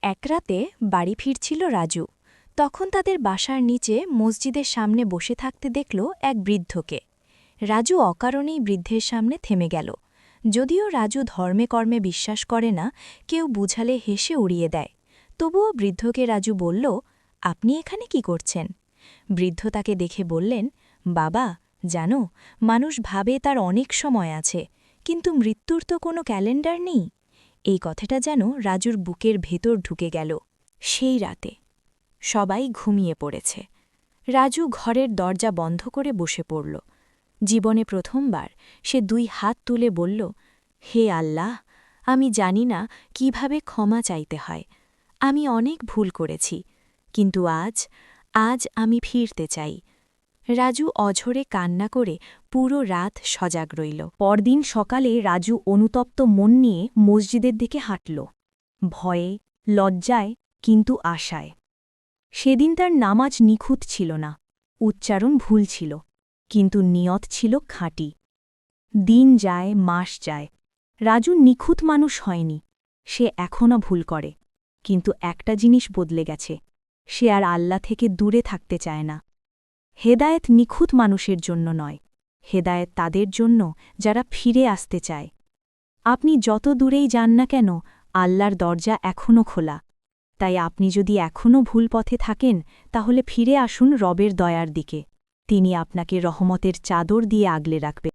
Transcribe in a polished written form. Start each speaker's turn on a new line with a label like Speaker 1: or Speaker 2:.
Speaker 1: এক রাতে বাড়ি ফিরছিল রাজু। তখন তাদের বাসার নিচে মসজিদের সামনে বসে থাকতে দেখল এক বৃদ্ধকে। রাজু অকারণেই বৃদ্ধের সামনে থেমে গেল। যদিও রাজু ধর্মে কর্মে বিশ্বাস করে না, কেউ বুঝালে হেসে উড়িয়ে দেয়। তবুও বৃদ্ধকে রাজু বলল, আপনি এখানে কি করছেন? বৃদ্ধ তাকে দেখে বললেন, বাবা, জানো, মানুষ ভাবে তার অনেক সময় আছে, কিন্তু মৃত্যুর তো কোনো ক্যালেন্ডার নেই। এই কথাটা যেন রাজুর বুকের ভেতর ঢুকে গেল। সেই রাতে সবাই ঘুমিয়ে পড়েছে। রাজু ঘরের দরজা বন্ধ করে বসে পড়ল। জীবনে প্রথমবার সে 2 হাত তুলে বলল, হে আল্লাহ, আমি জানি না কিভাবে ক্ষমা চাইতে হয়। আমি অনেক ভুল করেছি, কিন্তু আজ আমি ফিরতে চাই। রাজু অঝরে কান্না করে পুরো রাত সজাগ রইল। পরদিন সকালে রাজু অনুতপ্ত মন নিয়ে মসজিদের দিকে হাঁটল, ভয়ে, লজ্জায়, কিন্তু আশায়। সেদিন তার নামাজ নিখুঁত ছিল না, উচ্চারণ ভুল ছিল, কিন্তু নিয়ত ছিল খাঁটি। দিন যায়, মাস যায়, রাজু নিখুঁত মানুষ হয়নি। সে এখনও ভুল করে, কিন্তু একটা জিনিস বদলে গেছে, সে আর আল্লাহ থেকে দূরে থাকতে চায় না। হেদায়েত নিখুঁত মানুষের জন্য নয়, হেদায়েত তাদের জন্য যারা ফিরে আসতে চায়। আপনি যত দূরেই যান না কেন, আল্লাহর দরজা এখনও খোলা। তাই আপনি যদি এখনও ভুল পথে থাকেন, তাহলে ফিরে আসুন রবের দয়ার দিকে। তিনি আপনাকে রহমতের চাদর দিয়ে আগলে রাখবেন।